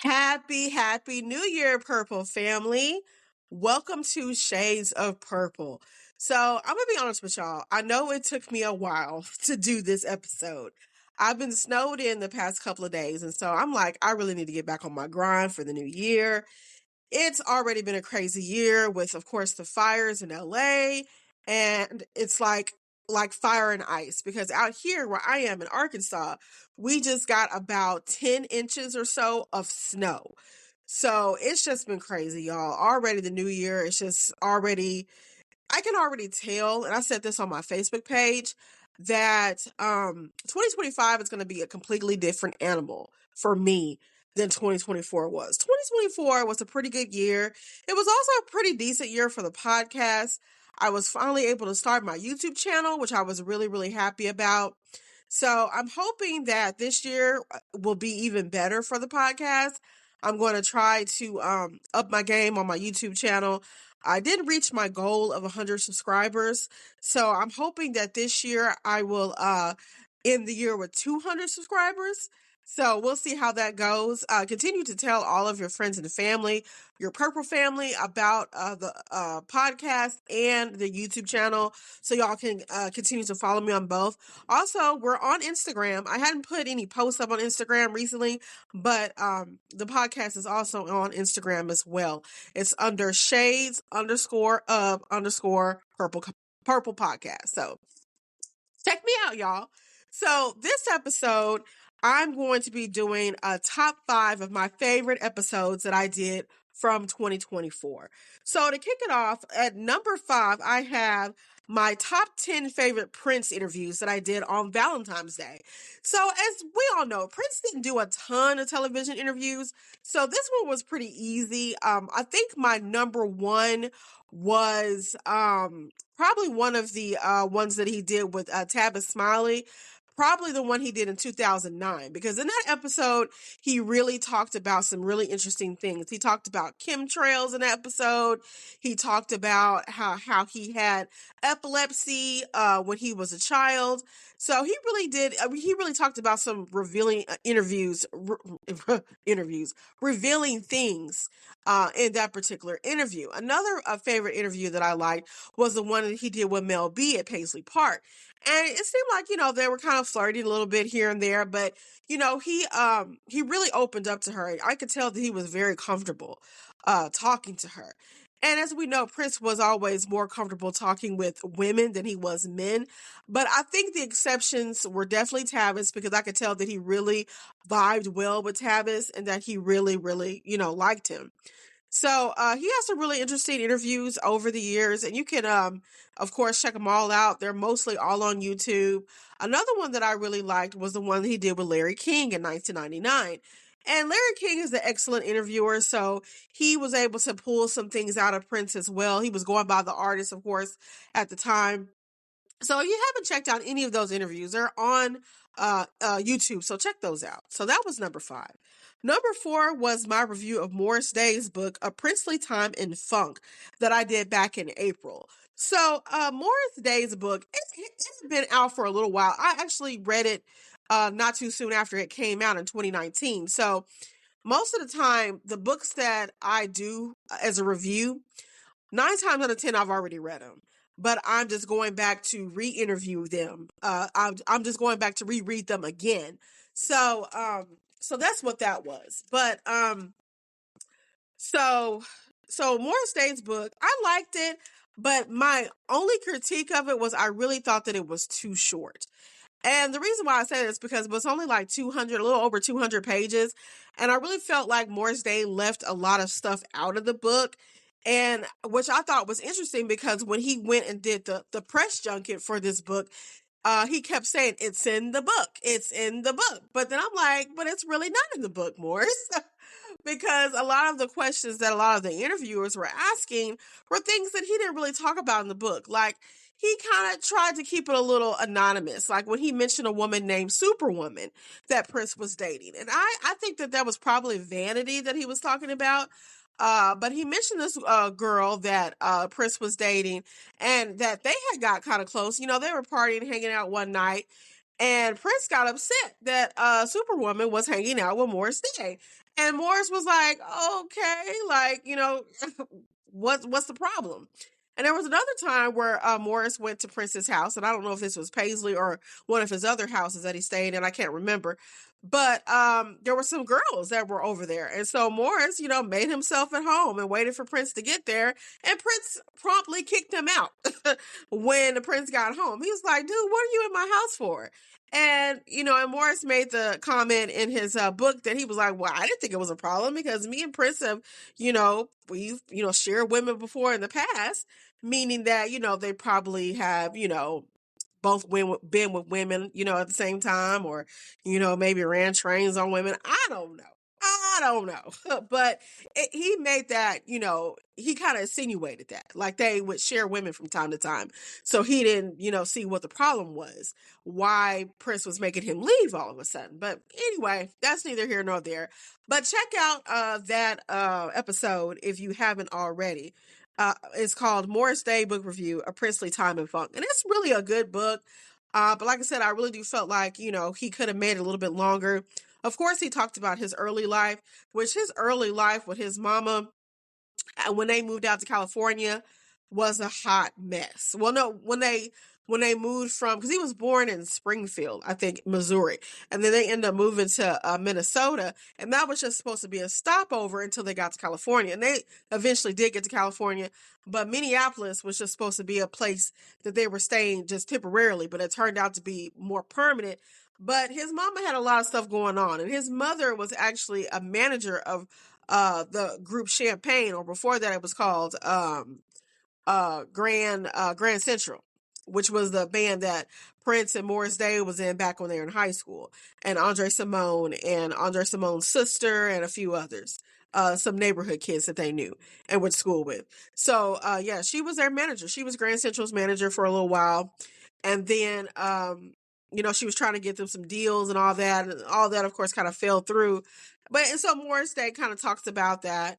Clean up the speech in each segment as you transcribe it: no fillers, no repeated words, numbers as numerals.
Happy New Year, Purple family. Welcome to Shades of Purple. So, I'm going to be honest with y'all. I know it took me a while to do this episode. I've been snowed in the past couple of days, and so I'm like, I really need to get back on my grind for the new year. It's already been a crazy year with, of course, the fires in LA, and it's like fire and ice because out here where I am in Arkansas, we just got about 10 inches or so of snow. So it's just been crazy, y'all. Already the new year, it's just already I can already tell, and I said this on my Facebook page, that 2025 is going to be a completely different animal for me than 2024 was. 2024 was a pretty good year. It was also a pretty decent year for the podcast. I was finally able to start my YouTube channel, which I was really, really happy about. So I'm hoping that this year will be even better for the podcast. I'm going to try to up my game on my YouTube channel. I did reach my goal of 100 subscribers. So I'm hoping that this year I will end the year with 200 subscribers. So we'll see how that goes. Continue to tell all of your friends and family, your Purple family, about the podcast and the YouTube channel so y'all can continue to follow me on both. Also, we're on Instagram. I hadn't put any posts up on Instagram recently, but the podcast is also on Instagram as well. It's under shades _of_ purple podcast. So check me out, y'all. So this episode, I'm going to be doing a top 5 of my favorite episodes that I did from 2024. So to kick it off, at number 5, I have my top 10 favorite Prince interviews that I did on Valentine's Day. So as we all know, Prince didn't do a ton of television interviews. So this one was pretty easy. I think my number 1 was probably one of the ones that he did with Tavis Smiley. Probably the one he did in 2009, because in that episode, he really talked about some really interesting things. He talked about chemtrails in that episode. He talked about how he had epilepsy when he was a child. So he really did. He really talked about some revealing revealing things in that particular interview. Another favorite interview that I liked was the one that he did with Mel B at Paisley Park. And it seemed like, they were kind of flirting a little bit here and there, but, he really opened up to her. I could tell that he was very comfortable talking to her. And as we know, Prince was always more comfortable talking with women than he was men. But I think the exceptions were definitely Tavis, because I could tell that he really vibed well with Tavis and that he really, really, liked him. So he has some really interesting interviews over the years, and you can, of course, check them all out. They're mostly all on YouTube. Another one that I really liked was the one he did with Larry King in 1999. And Larry King is an excellent interviewer, so he was able to pull some things out of Prince as well. He was going by the artist, of course, at the time. So if you haven't checked out any of those interviews, they're on YouTube, so check those out. So that was number 5. Number 4 was my review of Morris Day's book, A Princely Time in Funk, that I did back in April. So Morris Day's book, it's been out for a little while. I actually read it not too soon after it came out in 2019. So most of the time, the books that I do as a review, 9 times out of 10, I've already read them. But I'm just going back to re-interview them. I'm just going back to reread them again. So that's what that was. But so Morris Day's book, I liked it, but my only critique of it was I really thought that it was too short. And the reason why I say that is because it was only like 200, a little over 200 pages. And I really felt like Morris Day left a lot of stuff out of the book. And which I thought was interesting, because when he went and did the press junket for this book, he kept saying, it's in the book. It's in the book. But then I'm like, but it's really not in the book, Morris. Because a lot of the questions that a lot of the interviewers were asking were things that he didn't really talk about in the book. Like, he kind of tried to keep it a little anonymous. Like when he mentioned a woman named Superwoman that Prince was dating. And I think that was probably vanity that he was talking about. But he mentioned this girl that Prince was dating, and that they had got kind of close. They were partying, hanging out one night, and Prince got upset that Superwoman was hanging out with Morris Day. And Morris was like, okay, like, what's the problem? And there was another time where Morris went to Prince's house, and I don't know if this was Paisley or one of his other houses that he stayed in. I can't remember. But there were some girls that were over there. And so Morris, made himself at home and waited for Prince to get there. And Prince promptly kicked him out when the Prince got home. He was like, dude, what are you in my house for? And, and Morris made the comment in his book that he was like, well, I didn't think it was a problem because me and Prince have, we've, shared women before in the past, meaning that, they probably have, both been with women, at the same time, or, maybe ran trains on women. I don't know. But he made that, he kind of insinuated that, like they would share women from time to time. So he didn't, see what the problem was, why Prince was making him leave all of a sudden. But anyway, that's neither here nor there. But check out that episode if you haven't already. It's called Morris Day Book Review, A Princely Time in Funk. And it's really a good book. But like I said, I really do felt like, he could have made it a little bit longer. Of course, he talked about his early life, which his early life with his mama, when they moved out to California, was a hot mess. Well, no, when they moved from, because he was born in Springfield, I think, Missouri, and then they ended up moving to Minnesota, and that was just supposed to be a stopover until they got to California, and they eventually did get to California, but Minneapolis was just supposed to be a place that they were staying just temporarily, but it turned out to be more permanent. But his mama had a lot of stuff going on, and his mother was actually a manager of the group Champagne, or before that it was called Grand Central, which was the band that Prince and Morris Day was in back when they were in high school, and Andre Simone and Andre Simone's sister and a few others, some neighborhood kids that they knew and went to school with. So yeah, she was their manager. She was Grand Central's manager for a little while, and then she was trying to get them some deals and all that, of course kind of fell through. And so Morris Day kind of talks about that.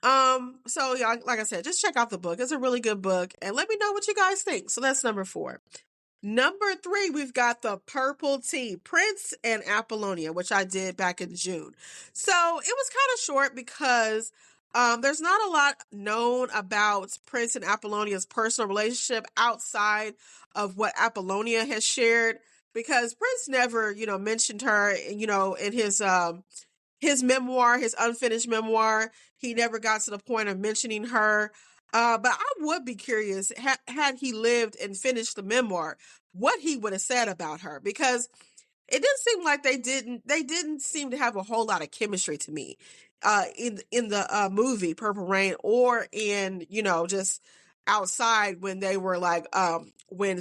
So yeah, like I said, just check out the book. It's a really good book, and let me know what you guys think. So that's number 4. Number 3, we've got The Purple Tea, Prince and Apollonia, which I did back in June. So it was kind of short because there's not a lot known about Prince and Apollonia's personal relationship outside of what Apollonia has shared, because Prince never, mentioned her, in his memoir, his unfinished memoir. He never got to the point of mentioning her. But I would be curious, had he lived and finished the memoir, what he would have said about her, because it didn't seem like they didn't seem to have a whole lot of chemistry to me, in the movie Purple Rain, or in, just outside when they were like, when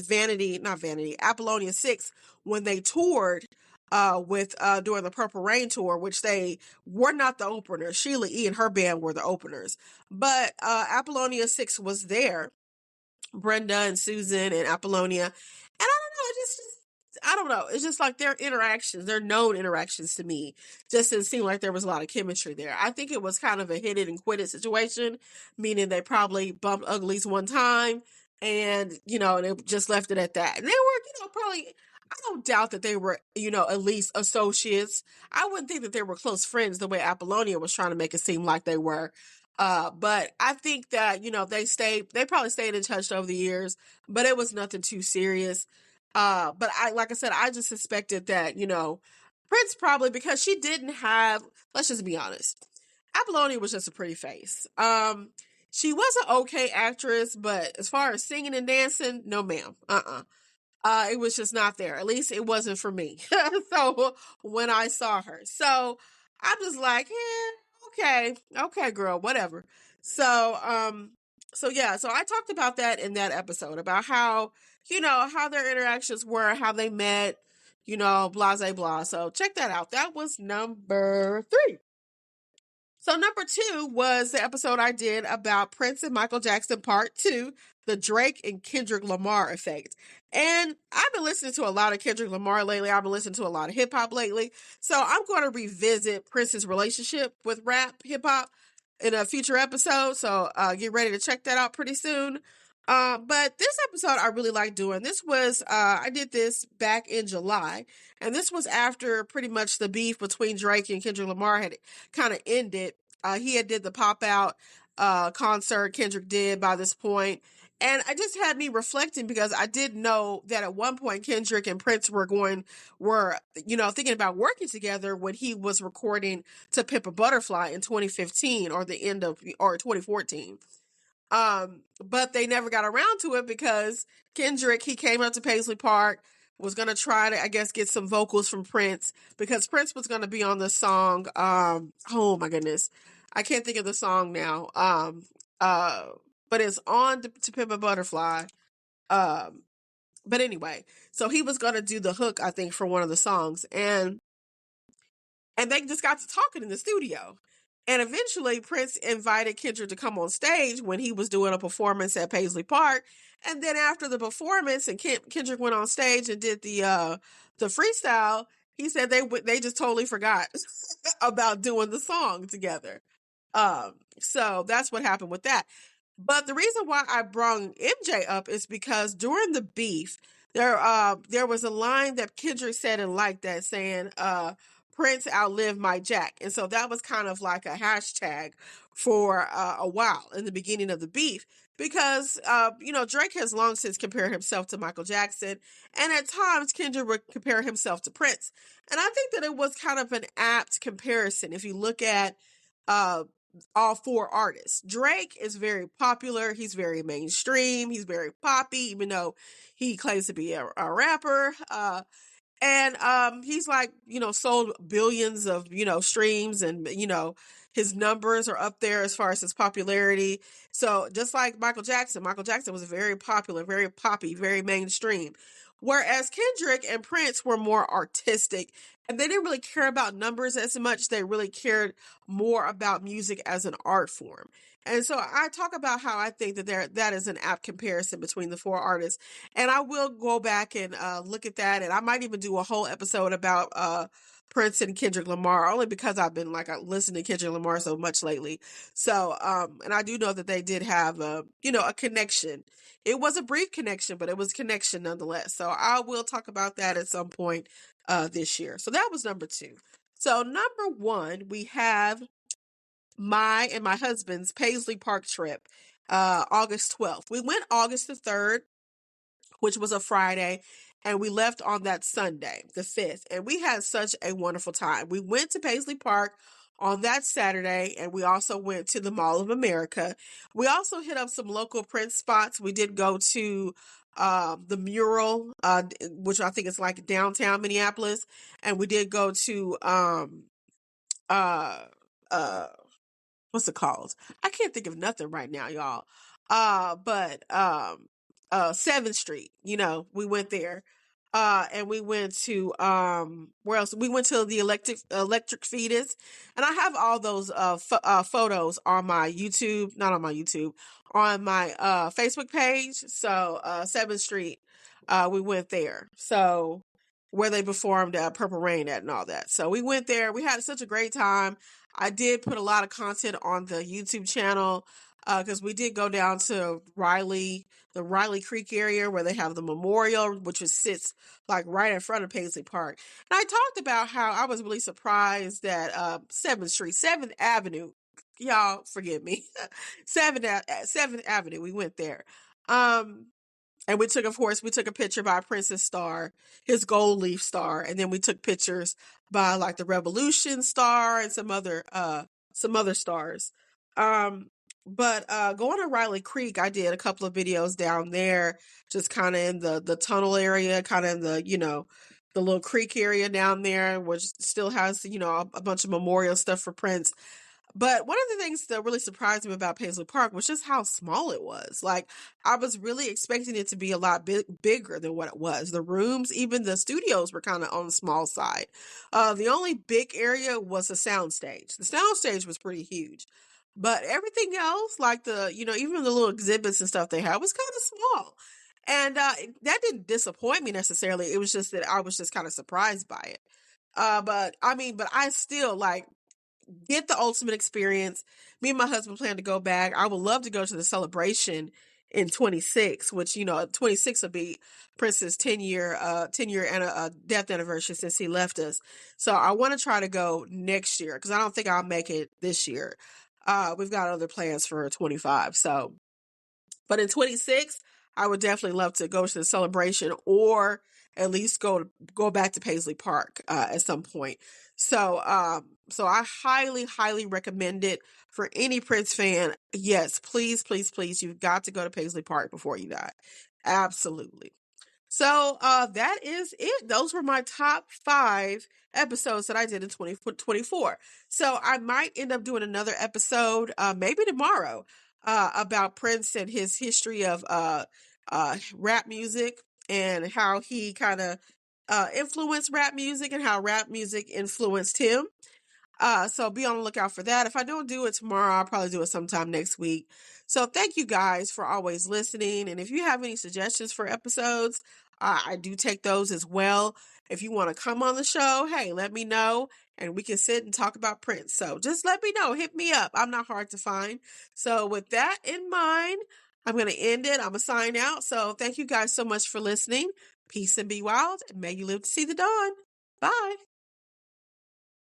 Apollonia 6, when they toured, with during the Purple Rain tour, which they were not the openers. Sheila E. and her band were the openers, but Apollonia 6 was there. Brenda and Susan and Apollonia, and I don't know, I don't know. It's just like their interactions, their known interactions to me, just didn't seem like there was a lot of chemistry there. I think it was kind of a hit it and quit it situation, meaning they probably bumped uglies one time, and they just left it at that. And they were, probably, I don't doubt that they were, at least associates. I wouldn't think that they were close friends the way Apollonia was trying to make it seem like they were. But I think that, they probably stayed in touch over the years, but it was nothing too serious. But like I said, I just suspected that, Prince probably, because she didn't have, let's just be honest, Apollonia was just a pretty face. She was an okay actress, but as far as singing and dancing, no ma'am. It was just not there. At least it wasn't for me. So when I saw her, so I'm just like, okay, girl, whatever. So yeah, so I talked about that in that episode, about how, how their interactions were, how they met, blah, blah, blah. So check that out. That was number 3. So number 2 was the episode I did about Prince and Michael Jackson Part 2, the Drake and Kendrick Lamar effect. And I've been listening to a lot of Kendrick Lamar lately. I've been listening to a lot of hip hop lately. So I'm going to revisit Prince's relationship with rap, hip hop in a future episode. So get ready to check that out pretty soon. But this episode I really like doing. This was I did this back in July, and this was after pretty much the beef between Drake and Kendrick Lamar had kind of ended. He had did the pop out concert Kendrick did by this point, and I just had me reflecting because I did know that at one point Kendrick and Prince were thinking about working together when he was recording To Pimp a Butterfly in 2015 or the end of or 2014. But they never got around to it because Kendrick, he came up to Paisley Park, was gonna try to, I guess, get some vocals from Prince because Prince was gonna be on the song. Oh my goodness, I can't think of the song now. Uh, but it's on to Pimp a Butterfly. Um, but anyway, so he was gonna do the hook, I think, for one of the songs, and they just got to talking in the studio. And eventually, Prince invited Kendrick to come on stage when he was doing a performance at Paisley Park. And then after the performance, and Kendrick went on stage and did the freestyle, he said they just totally forgot about doing the song together. So that's what happened with that. But the reason why I brought MJ up is because during the beef, there was a line that Kendrick said and like that saying, Prince outlived Mike Jack. And so that was kind of like a hashtag for a while in the beginning of the beef because, Drake has long since compared himself to Michael Jackson. And at times, Kendrick would compare himself to Prince. And I think that it was kind of an apt comparison if you look at uh, all four artists. Drake is very popular. He's very mainstream. He's very poppy, even though he claims to be a rapper. And he's like, sold billions of, streams and, his numbers are up there as far as his popularity. So just like Michael Jackson was very popular, very poppy, very mainstream. Whereas Kendrick and Prince were more artistic and they didn't really care about numbers as much. They really cared more about music as an art form. And so I talk about how I think that is an apt comparison between the four artists. And I will go back and look at that. And I might even do a whole episode about Prince and Kendrick Lamar, only because I've been listening to Kendrick Lamar so much lately. So, and I do know that they did have a connection. It was a brief connection, but it was a connection nonetheless. So I will talk about that at some point this year. So that was number 2. So number 1, we have my and my husband's Paisley Park trip, August 12th. We went August the 3rd, which was a Friday, and we left on that Sunday, the 5th. And we had such a wonderful time. We went to Paisley Park on that Saturday, and we also went to the Mall of America. We also hit up some local print spots. We did go to the mural, which I think is like downtown Minneapolis, and we did go to uh, uh, what's it called? I can't think of nothing right now, y'all. But 7th Street, we went there. And we went to where else? We went to the electric fetus, and I have all those photos on my YouTube, not on my YouTube, on my Facebook page. So 7th Street, we went there. So where they performed Purple Rain at and all that. So we went there. We had such a great time. I did put a lot of content on the YouTube channel because we did go down to the Riley Creek area where they have the memorial, which sits like right in front of Paisley Park. And I talked about how I was really surprised that 7th Street, 7th Avenue, y'all forgive me, 7th Avenue, we went there. And we took a picture by Prince's star, his gold leaf star, and then we took pictures by like the Revolution star and some other stars. But going to Riley Creek, I did a couple of videos down there, just kind of in the tunnel area, kind of in the little creek area down there, which still has a bunch of memorial stuff for Prince. But one of the things that really surprised me about Paisley Park was just how small it was. Like, I was really expecting it to be a lot bigger than what it was. The rooms, even the studios were kind of on the small side. The only big area was the soundstage. The soundstage was pretty huge. But everything else, like even the little exhibits and stuff they had, was kind of small. And that didn't disappoint me necessarily. It was just that I was just kind of surprised by it. But I still get the ultimate experience. Me and my husband plan to go back. I would love to go to the celebration in 26, which, 26 will be Prince's 10-year and a death anniversary since he left us. So I want to try to go next year because I don't think I'll make it this year. We've got other plans for 25. So, but in 26, I would definitely love to go to the celebration or at least go back to Paisley Park at some point. So I highly, highly recommend it for any Prince fan. Yes, please, please, please, you've got to go to Paisley Park before you die. Absolutely. So that is it. Those were my top 5 episodes that I did in 2024. So I might end up doing another episode, maybe tomorrow, about Prince and his history of rap music and how he kind of influenced rap music and how rap music influenced him. So be on the lookout for that. If I don't do it tomorrow, I'll probably do it sometime next week. So thank you guys for always listening. And if you have any suggestions for episodes, I do take those as well. If you want to come on the show, hey, let me know and we can sit and talk about Prince. So just let me know. Hit me up. I'm not hard to find. So with that in mind, I'm going to end it. I'm going to sign out. So thank you guys so much for listening. Peace and be wild. And may you live to see the dawn. Bye.